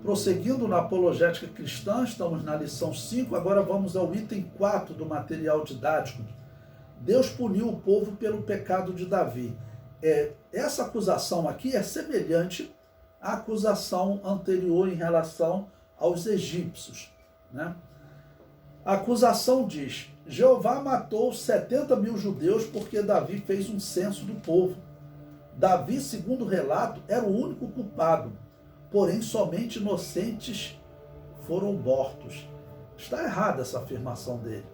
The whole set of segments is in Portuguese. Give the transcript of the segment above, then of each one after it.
Prosseguindo na apologética cristã, estamos na lição 5, agora vamos ao item 4 do material didático. Deus puniu o povo pelo pecado de Davi. Essa acusação aqui é semelhante à acusação anterior em relação aos egípcios, né? A acusação diz: Jeová matou 70 mil judeus porque Davi fez um censo do povo. Davi, segundo o relato, era o único culpado, porém somente inocentes foram mortos. Está errada essa afirmação dele.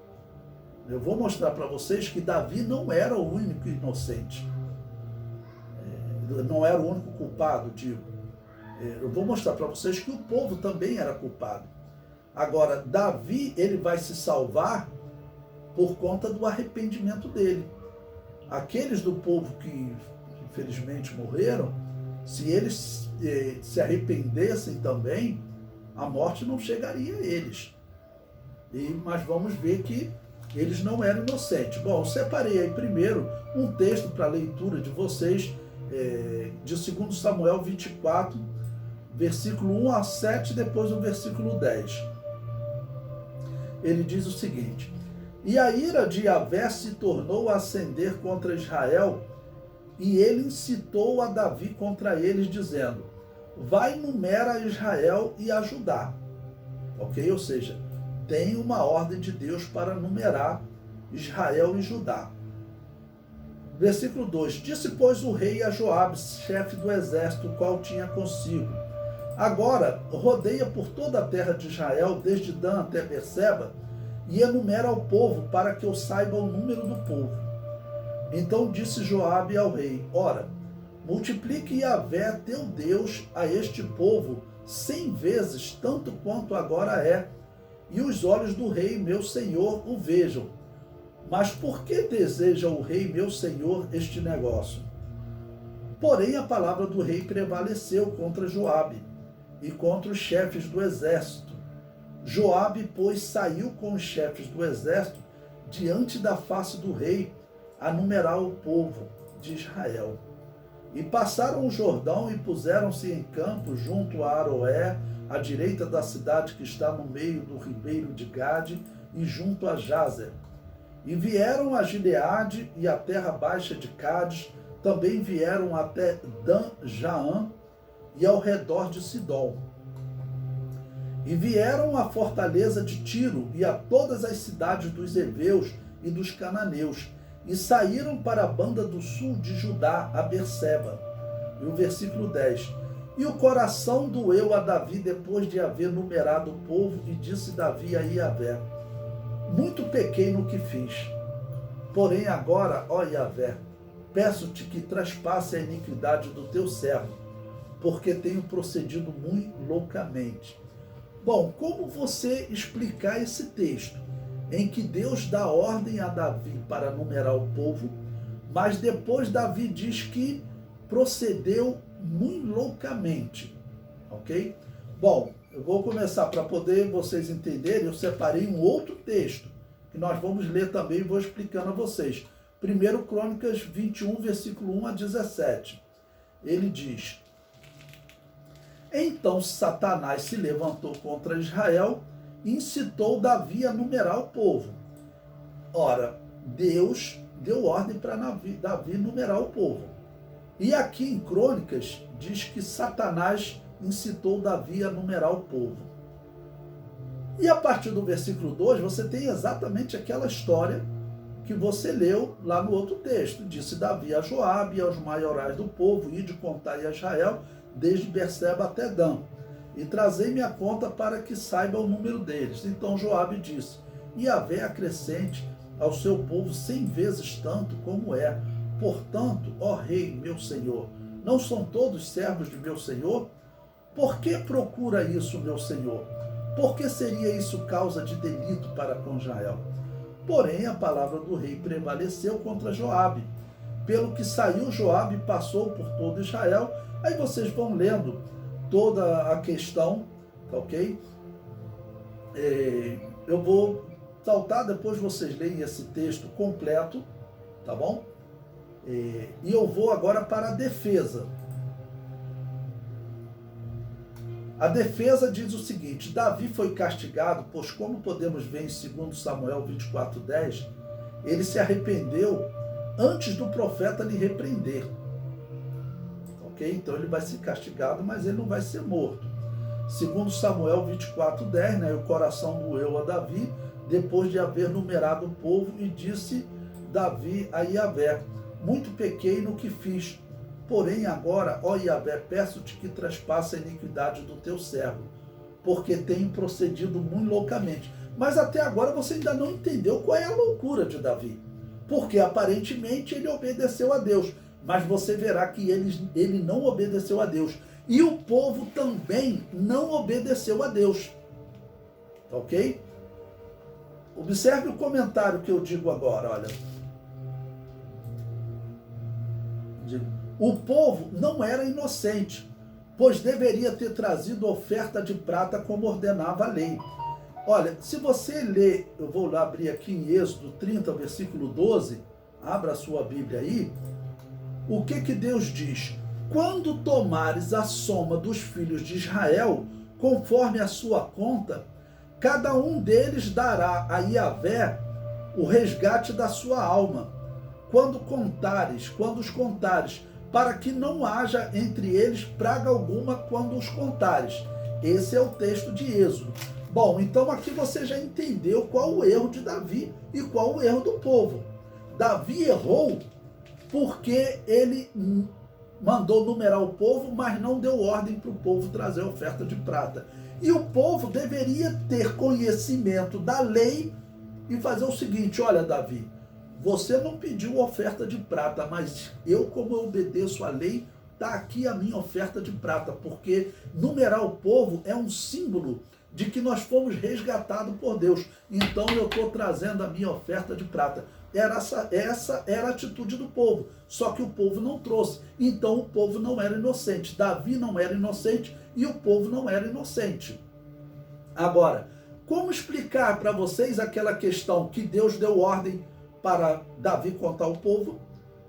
Eu vou mostrar para vocês que Davi não era o único inocente. Não era o único culpado, digo. Eu vou mostrar para vocês que o povo também era culpado. Agora, Davi, ele vai se salvar por conta do arrependimento dele. Aqueles do povo que infelizmente morreram, se eles se arrependessem também, a morte não chegaria a eles. Mas vamos ver que eles não eram inocentes. Bom, eu separei aí primeiro um texto para a leitura de vocês, de 2 Samuel 24, versículo 1 a 7, depois o versículo 10. Ele diz o seguinte: E a ira de Yahvé se tornou a acender contra Israel, e ele incitou a Davi contra eles, dizendo: Vai, numera Israel e a Judá. Ok? Ou seja, tem uma ordem de Deus para numerar Israel e Judá. Versículo 2: Disse, pois, o rei a Joabe, chefe do exército, o qual tinha consigo: Agora rodeia por toda a terra de Israel, desde Dan até Berseba, e enumera ao povo, para que eu saiba o número do povo. Então disse Joabe ao rei: Ora, multiplique Yahvé teu Deus a este povo 100 vezes, tanto quanto agora é, e os olhos do rei meu senhor o vejam. Mas por que deseja o rei meu senhor este negócio? Porém a palavra do rei prevaleceu contra Joabe e contra os chefes do exército. Joabe, pois, saiu com os chefes do exército diante da face do rei a numerar o povo de Israel. E passaram o Jordão e puseram-se em campo junto a Aroé, à direita da cidade que está no meio do ribeiro de Gade, e junto a Jazer. E vieram a Gileade e a terra baixa de Cádiz, também vieram até Dan-Jaã e ao redor de Sidom. E vieram à fortaleza de Tiro e a todas as cidades dos heveus e dos cananeus, e saíram para a banda do sul de Judá, a Berseba. E o versículo 10. E o coração doeu a Davi depois de haver numerado o povo, e disse Davi a Yahvé: Muito pequei no que fiz. Porém agora, ó Yahvé, peço-te que traspasse a iniquidade do teu servo, porque tenho procedido muito loucamente. Bom, como você explicar esse texto em que Deus dá ordem a Davi para numerar o povo, mas depois Davi diz que procedeu muito loucamente, ok? Bom, eu vou começar para poder vocês entenderem. Eu separei um outro texto que nós vamos ler também e vou explicando a vocês. 1 Crônicas 21, versículo 1 a 17. Ele diz: Então Satanás se levantou contra Israel e incitou Davi a numerar o povo. Ora, Deus deu ordem para Davi numerar o povo. E aqui em Crônicas diz que Satanás incitou Davi a numerar o povo. E a partir do versículo 2, você tem exatamente aquela história que você leu lá no outro texto. Disse Davi a Joabe e aos maiorais do povo: Ide contai a Israel, desde Berseba até Dan, e trazei-me a conta para que saiba o número deles. Então Joabe disse: Yahvé acrescente ao seu povo 100 vezes tanto como é. Portanto, ó rei, meu senhor, não são todos servos de meu senhor? Por que procura isso, meu senhor? Por que seria isso causa de delito para com Israel? Porém, a palavra do rei prevaleceu contra Joabe, pelo que saiu Joabe e passou por todo Israel. Aí vocês vão lendo toda a questão, tá ok? Eu vou saltar, depois vocês leem esse texto completo, tá bom? E eu vou agora para a defesa. A defesa diz o seguinte: Davi foi castigado, pois como podemos ver em 2 Samuel 24:10, ele se arrependeu antes do profeta lhe repreender. Ok? Então ele vai ser castigado, mas ele não vai ser morto. 2 Samuel 24:10, né? O coração doeu a Davi, depois de haver numerado o povo, e disse Davi a Iavé: muito pequei no que fiz, porém agora, ó Iavé, peço-te que traspasse a iniquidade do teu servo, porque tenho procedido muito loucamente. Mas até agora você ainda não entendeu qual é a loucura de Davi, porque aparentemente ele obedeceu a Deus, mas você verá que ele não obedeceu a Deus, e o povo também não obedeceu a Deus, ok? Observe o comentário que eu digo agora, olha. O povo não era inocente, pois deveria ter trazido oferta de prata como ordenava a lei. Olha, se você ler, eu vou lá abrir aqui em Êxodo 30, versículo 12, abra a sua Bíblia aí, o que Deus diz? Quando tomares a soma dos filhos de Israel, conforme a sua conta, cada um deles dará a Iavé o resgate da sua alma. Quando os contares, para que não haja entre eles praga alguma quando os contares. Esse é o texto de Êxodo. Bom, então aqui você já entendeu qual o erro de Davi e qual o erro do povo. Davi errou porque ele mandou numerar o povo, mas não deu ordem para o povo trazer oferta de prata. E o povo deveria ter conhecimento da lei e fazer o seguinte: olha, Davi, você não pediu oferta de prata, mas eu, como eu obedeço a lei, está aqui a minha oferta de prata, porque numerar o povo é um símbolo de que nós fomos resgatados por Deus. Então eu estou trazendo a minha oferta de prata. Essa era a atitude do povo, só que o povo não trouxe. Então o povo não era inocente. Davi não era inocente e o povo não era inocente. Agora, como explicar para vocês aquela questão que Deus deu ordem para Davi contar o povo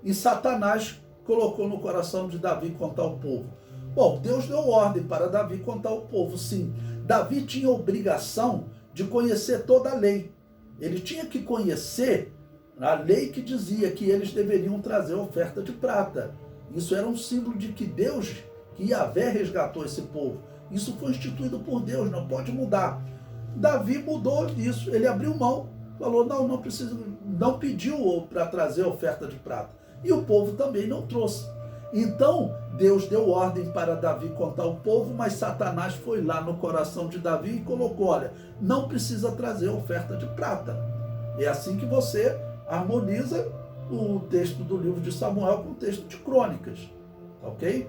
e Satanás colocou no coração de Davi contar o povo? Bom, Deus deu ordem para Davi contar o povo, sim. Davi tinha obrigação de conhecer toda a lei. Ele tinha que conhecer a lei que dizia que eles deveriam trazer oferta de prata. Isso era um símbolo de que Deus, que Iavé resgatou esse povo. Isso foi instituído por Deus, não pode mudar. Davi mudou isso, ele abriu mão, falou, não precisa, não pediu para trazer oferta de prata. E o povo também não trouxe. Então, Deus deu ordem para Davi contar o povo, mas Satanás foi lá no coração de Davi e colocou, olha, não precisa trazer oferta de prata. É assim que você harmoniza o texto do livro de Samuel com o texto de Crônicas, ok?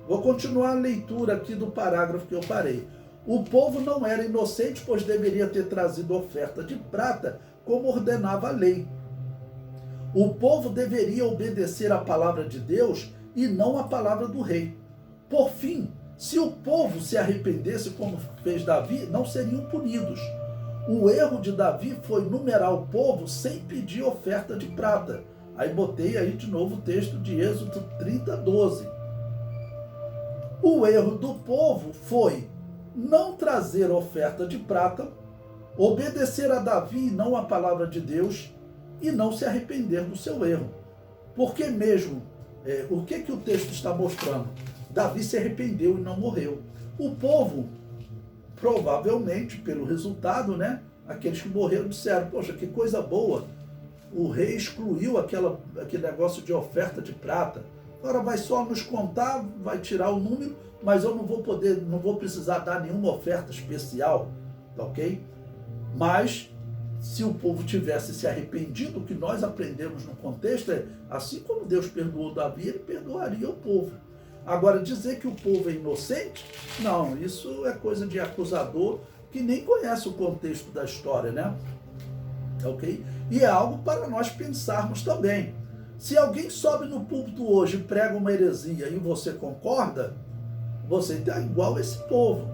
Vou continuar a leitura aqui do parágrafo que eu parei. O povo não era inocente, pois deveria ter trazido oferta de prata, como ordenava a lei. O povo deveria obedecer à palavra de Deus e não à palavra do rei. Por fim, se o povo se arrependesse, como fez Davi, não seriam punidos. O erro de Davi foi numerar o povo sem pedir oferta de prata. Aí botei aí de novo o texto de Êxodo 30, 12. O erro do povo foi não trazer oferta de prata, obedecer a Davi e não à palavra de Deus, e não se arrepender do seu erro. Porque mesmo, o que o texto está mostrando? Davi se arrependeu e não morreu. O povo, provavelmente, pelo resultado, né? Aqueles que morreram disseram, poxa, que coisa boa, o rei excluiu aquele negócio de oferta de prata, agora vai só nos contar, vai tirar o número, mas eu não vou precisar dar nenhuma oferta especial, ok? Mas, se o povo tivesse se arrependido, o que nós aprendemos no contexto é, assim como Deus perdoou Davi, ele perdoaria o povo. Agora, dizer que o povo é inocente, não, isso é coisa de acusador que nem conhece o contexto da história, né? Ok? E é algo para nós pensarmos também. Se alguém sobe no púlpito hoje e prega uma heresia e você concorda, você está igual a esse povo.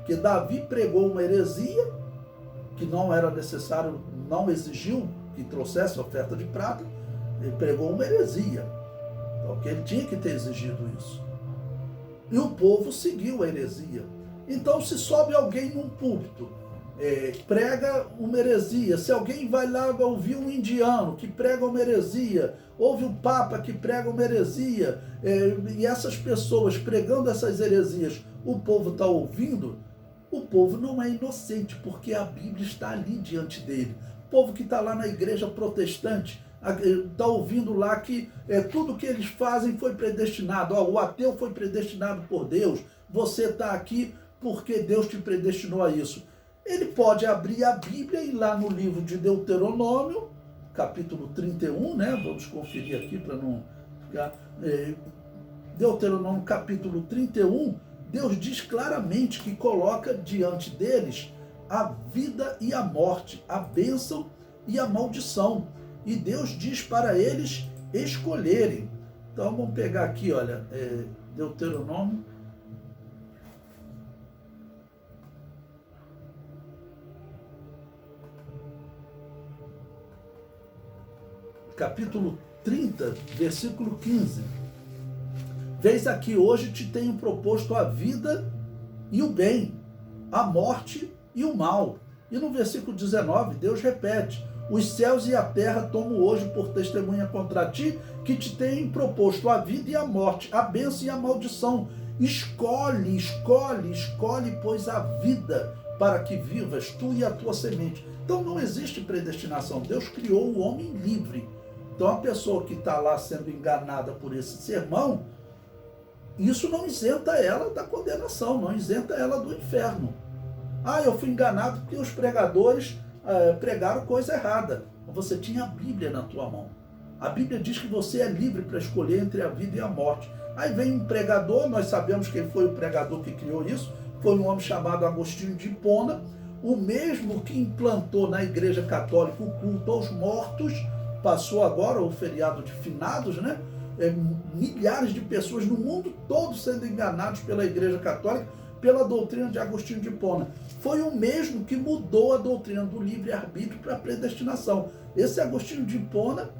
Que Davi pregou uma heresia que não era necessário, não exigiu que trouxesse oferta de prata, ele pregou uma heresia. Ok? Ele tinha que ter exigido isso. E o povo seguiu a heresia. Então, se sobe alguém num púlpito, prega uma heresia, se alguém vai lá ouvir um indiano que prega uma heresia, ouve um papa que prega uma heresia, e essas pessoas pregando essas heresias, o povo está ouvindo, o povo não é inocente, porque a Bíblia está ali diante dele. O povo que está lá na igreja protestante, está ouvindo lá que tudo que eles fazem foi predestinado. O ateu foi predestinado por Deus, você está aqui porque Deus te predestinou a isso. Ele pode abrir a Bíblia e ir lá no livro de Deuteronômio, capítulo 31, né? Vamos conferir aqui para não ficar... Deuteronômio, capítulo 31, Deus diz claramente que coloca diante deles a vida e a morte, a bênção e a maldição. E Deus diz para eles escolherem. Então vamos pegar aqui, olha, Deuteronômio, capítulo 30, versículo 15. Vês aqui, hoje te tenho proposto a vida e o bem, a morte e o mal. E no versículo 19, Deus repete: os céus e a terra tomo hoje por testemunha contra ti, que te tenho proposto a vida e a morte, a bênção e a maldição. Escolhe, escolhe, escolhe, pois, a vida, para que vivas tu e a tua semente. Então não existe predestinação. Deus criou o homem livre. Então a pessoa que está lá sendo enganada por esse sermão, isso não isenta ela da condenação, não isenta ela do inferno. Eu fui enganado porque os pregadores pregaram coisa errada. Você tinha a Bíblia na tua mão. A Bíblia diz que você é livre para escolher entre a vida e a morte. Aí vem um pregador, nós sabemos quem foi o pregador que criou isso, foi um homem chamado Agostinho de Hipona, o mesmo que implantou na Igreja Católica o culto aos mortos. Passou agora o feriado de finados, né? Milhares de pessoas no mundo todo sendo enganados pela Igreja Católica, pela doutrina de Agostinho de Hipona. Foi o mesmo que mudou a doutrina do livre-arbítrio para a predestinação. Esse Agostinho de Hipona,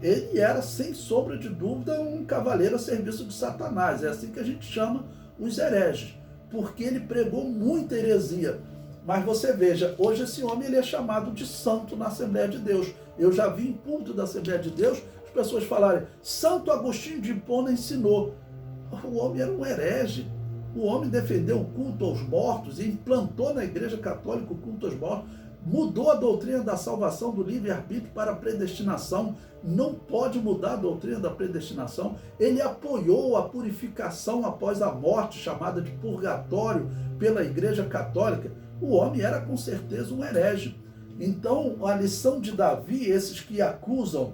ele era, sem sombra de dúvida, um cavaleiro a serviço de Satanás. É assim que a gente chama os hereges, porque ele pregou muita heresia. Mas você veja, hoje esse homem ele é chamado de santo na Assembleia de Deus. Eu já vi em culto da Assembleia de Deus as pessoas falarem: Santo Agostinho de Hipona ensinou. O homem era um herege. O homem defendeu o culto aos mortos e implantou na Igreja Católica o culto aos mortos. Mudou a doutrina da salvação do livre-arbítrio para a predestinação. Não pode mudar a doutrina da predestinação. Ele apoiou a purificação após a morte, chamada de purgatório, pela Igreja Católica. O homem era com certeza um herege. Então, a lição de Davi, esses que acusam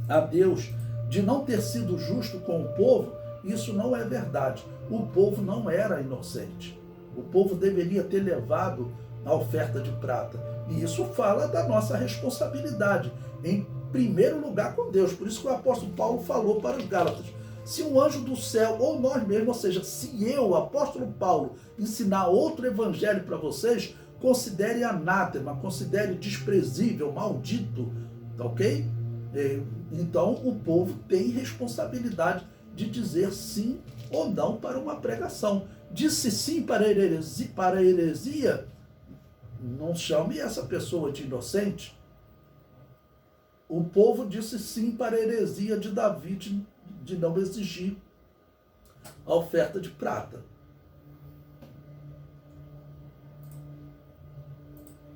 a Deus de não ter sido justo com o povo, isso não é verdade. O povo não era inocente. O povo deveria ter levado a oferta de prata. E isso fala da nossa responsabilidade, em primeiro lugar com Deus. Por isso que o apóstolo Paulo falou para os Gálatas: se um anjo do céu, ou nós mesmos, ou seja, se eu, apóstolo Paulo, ensinar outro evangelho para vocês, considere anátema, considere desprezível, maldito, tá ok? Então o povo tem responsabilidade de dizer sim ou não para uma pregação. Disse sim para a heresia, não chame essa pessoa de inocente. O povo disse sim para a heresia de Davi de não exigir a oferta de prata.